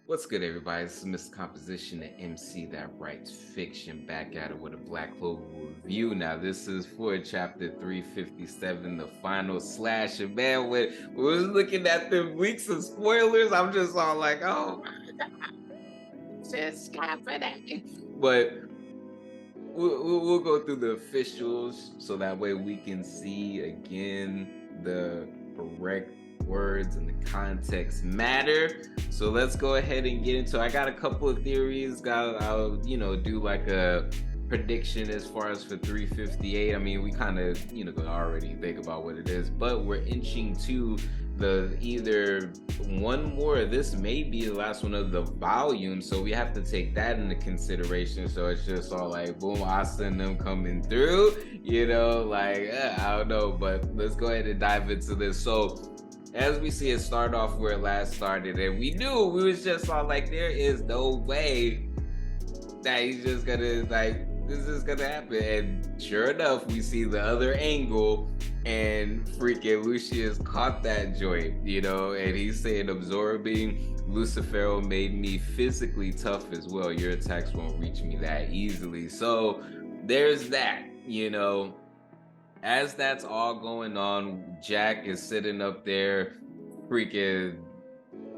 What's good, everybody? This is Mr. Composition, the MC that writes fiction, back at it with a Black Clover review. Now, this is for chapter 357, the final slash. And man, when we was looking at the weeks of spoilers, I'm just all like, oh my God, just happening. But we'll go through the officials so that way we can see again the correct words and the context matter. So let's go ahead and get into it. I got a couple of theories. I'll do like a prediction as far as for 358. I mean, we kind of already think about what it is, but we're inching to the either one more, this may be the last one of the volume, so we have to take that into consideration. So it's just all like boom, Asta and them coming through, I don't know, but let's go ahead and dive into this. So as we see it start off where it last started, and we was just all like, there is no way that he's just gonna this is gonna happen. And sure enough, we see the other angle, and freaking Lucius caught that joint, and he's saying absorbing Lucifero made me physically tough as well. Your attacks won't reach me that easily. So there's that, As that's all going on, Jack is sitting up there freaking,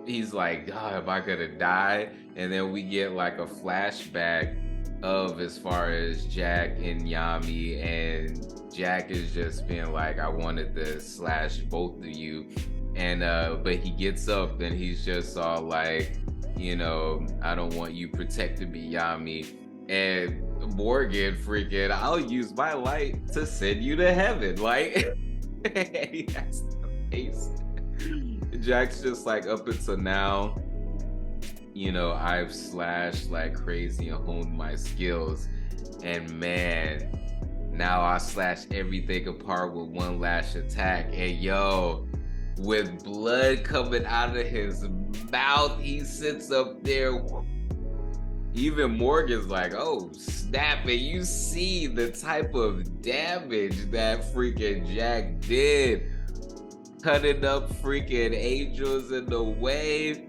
he's like, God, am I gonna die? And then we get like a flashback of as far as Jack and Yami, and Jack is just being like, I wanted to slash both of you. And but he gets up and he's just all like, I don't want you protecting me, Yami. And Morgan freaking, I'll use my light to send you to heaven. Like, he has the face. Jack's just like, up until now, I've slashed like crazy and honed my skills. And man, now I slash everything apart with one lash attack. And with blood coming out of his mouth, he sits up there. Even Morgan's like, oh, snap. And you see the type of damage that freaking Jack did. Cutting up freaking angels in the wave.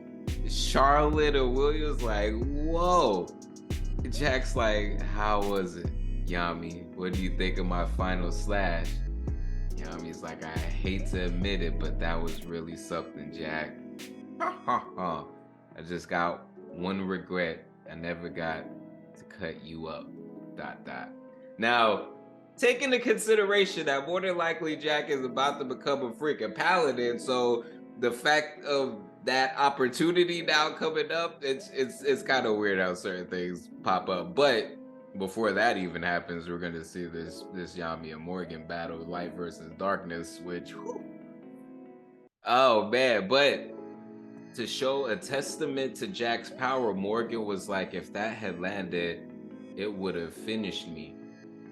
Charlotte and Williams like, whoa. Jack's like, how was it, Yami? What do you think of my final slash? Yami's like, I hate to admit it, but that was really something, Jack. I just got one regret. I never got to cut you up. ... Now, take into consideration that more than likely Jack is about to become a freaking paladin, so the fact of that opportunity now coming up, it's kind of weird how certain things pop up. But before that even happens, we're gonna see this Yami and Morgan battle, light versus darkness, which oh man. But to show a testament to Jack's power, Morgan was like, if that had landed, it would have finished me.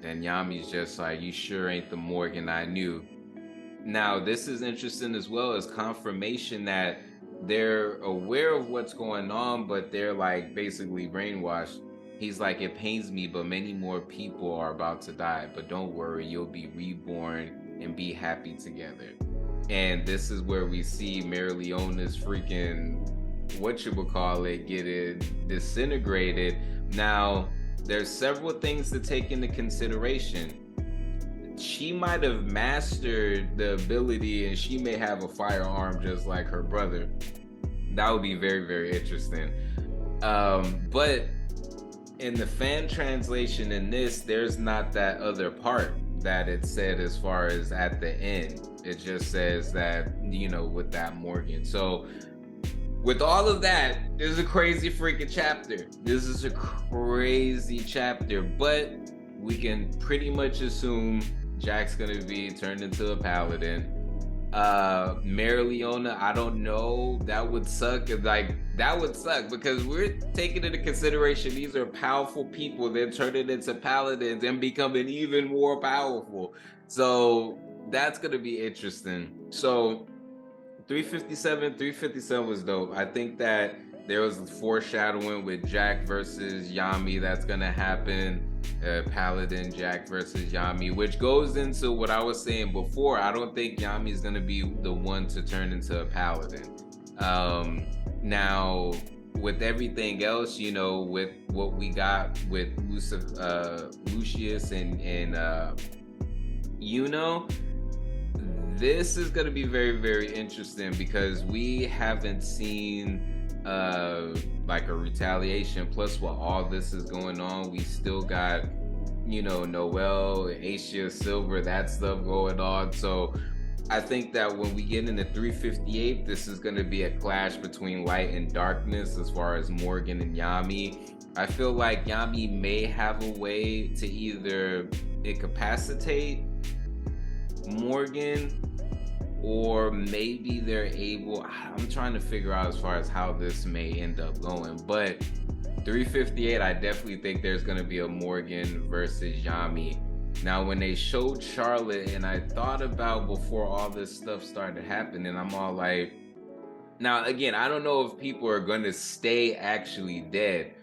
Then Yami's just like, you sure ain't the Morgan I knew. Now, this is interesting as well as confirmation that they're aware of what's going on, but they're like basically brainwashed. He's like, it pains me, but many more people are about to die. But don't worry, you'll be reborn and be happy together. And this is where we see Mary Leona's freaking, getting disintegrated. Now, there's several things to take into consideration. She might have mastered the ability and she may have a firearm just like her brother. That would be very, very interesting. But in the fan translation in this, there's not that other part that it said as far as at the end. It just says that, with that Morgan. So with all of that, this is a crazy freaking chapter. This is a crazy chapter, but we can pretty much assume Jack's gonna be turned into a paladin. Mary Leona, I don't know. That would suck. That would suck because we're taking into consideration these are powerful people. They're turning into paladins and becoming even more powerful. So that's gonna be interesting. So 357 was dope. I think that there was foreshadowing with Jack versus Yami that's gonna happen. Paladin Jack versus Yami, which goes into what I was saying before. I don't think Yami's gonna be the one to turn into a paladin. Now with everything else, you know, with what we got with Lucius and you know, this is going to be very, very interesting because we haven't seen like a retaliation. Plus, while all this is going on, we still got, you know, Noel, Asia, Silver, that stuff going on. So I think that when we get into 358, this is going to be a clash between light and darkness as far as Morgan and Yami. I feel like Yami may have a way to either incapacitate Morgan, or maybe they're able. I'm trying to figure out as far as how this may end up going, but 358, I definitely think there's going to be a Morgan versus Yami. Now, when they showed Charlotte, and I thought about before all this stuff started happening, I'm all like, now again, I don't know if people are going to stay actually dead,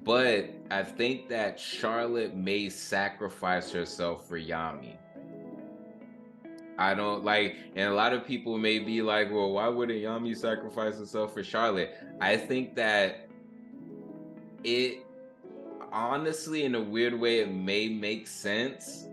but I think that Charlotte may sacrifice herself for Yami. I don't like, and a lot of people may be like, well, why wouldn't Yami sacrifice herself for Charlotte? I think that it honestly, in a weird way, it may make sense.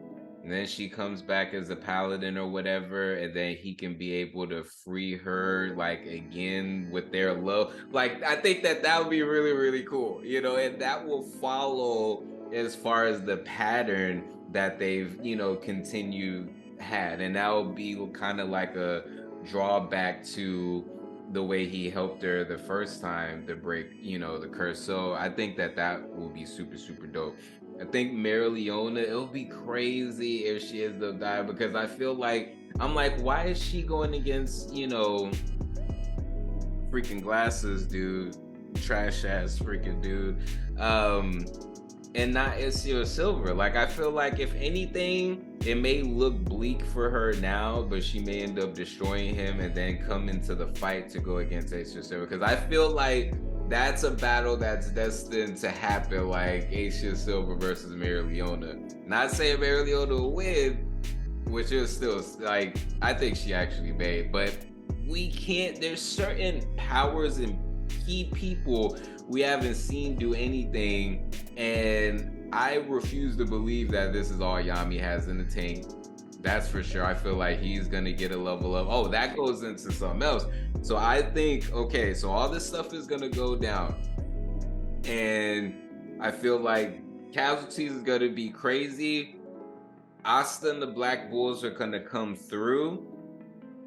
And then she comes back as a paladin or whatever, and then he can be able to free her like again with their love. Like, I think that that would be really, really cool, you know, and that will follow as far as the pattern that they've, you know, continued had. And that will be kind of like a drawback to the way he helped her the first time to break, you know, the curse. So I think that that will be super, super dope. I think Mary Leona, it'll be crazy if she is the guy, because I feel like, I'm like, why is she going against, you know, freaking glasses, dude, trash ass freaking dude, and not Ezio Silver? Like, I feel like if anything, it may look bleak for her now, but she may end up destroying him and then come into the fight to go against Ezio Silver. Because I feel like that's a battle that's destined to happen, like Ezio Silver versus Mary Leona. Not saying Mary Leona will win, which is still like, I think she actually may, but we can't. There's certain powers and key people we haven't seen do anything, and I refuse to believe that this is all Yami has in the tank. That's for sure. I feel like he's gonna get a level up. Oh, that goes into something else. So I think, okay, so all this stuff is gonna go down, and I feel like casualties is gonna be crazy. Asta and the Black Bulls are gonna come through,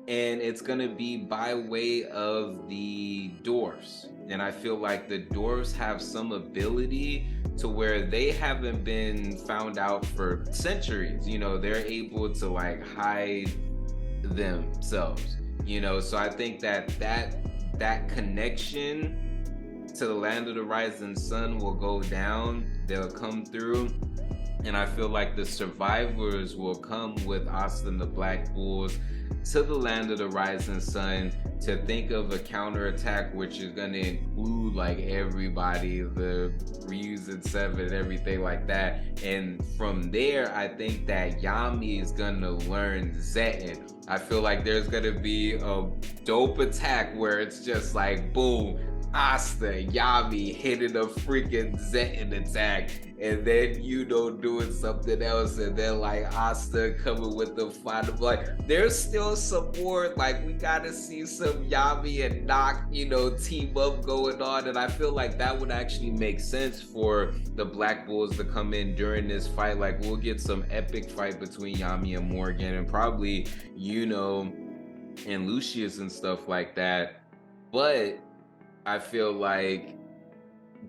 and it's gonna be by way of the dwarfs. And I feel like the dwarfs have some ability to where they haven't been found out for centuries. You know, they're able to like hide themselves. You know, so I think that that connection to the land of the rising sun will go down. They'll come through. And I feel like the survivors will come with Asta and the Black Bulls to the land of the rising sun to think of a counterattack, which is going to include like everybody, the Ryu's and Seven, everything like that. And from there, I think that Yami is going to learn Zetten. I feel like there's going to be a dope attack where it's just like, boom, Asta, Yami hitting a freaking Zetten attack, and then, you know, doing something else, and then like Asta coming with the final. Like, there's still some more. Like, we gotta see some Yami and Nock, you know, team up going on, and I feel like that would actually make sense for the Black Bulls to come in during this fight. Like, we'll get some epic fight between Yami and Morgan, and probably, you know, and Lucius and stuff like that. But I feel like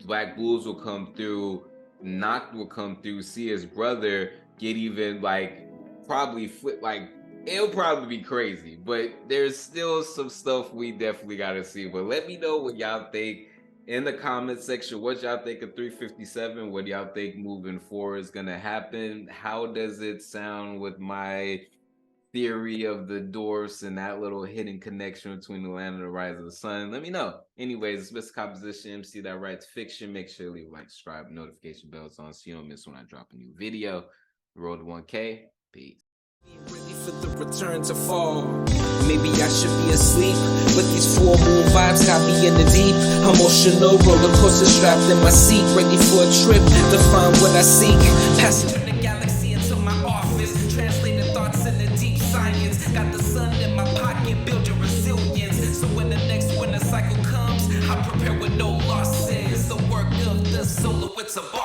Black Bulls will come through, Noct will come through, see his brother get even like probably flip, like it'll probably be crazy, but there's still some stuff we definitely gotta see. But let me know what y'all think in the comment section. What y'all think of 357? What y'all think moving forward is gonna happen? How does it sound with my theory of the dwarfs and that little hidden connection between the land and the rise of the sun? Let me know. Anyways, it's Mr. Composition, MC that writes fiction. Make sure you leave a like, subscribe, notification bells on so you don't miss when I drop a new video. Road to 1K. Peace. Ready for the return to fall. Maybe I should be asleep, but these full moon vibes got me in the deep. Emotional roller coaster strapped in my seat, ready for a trip to find what I seek. Passing through the galaxy into my office, translating thoughts into deep science. Got the sun in my pocket, build your resilience. So when the next winter cycle comes, I prepare with no losses. The work of the solo, it's a bar.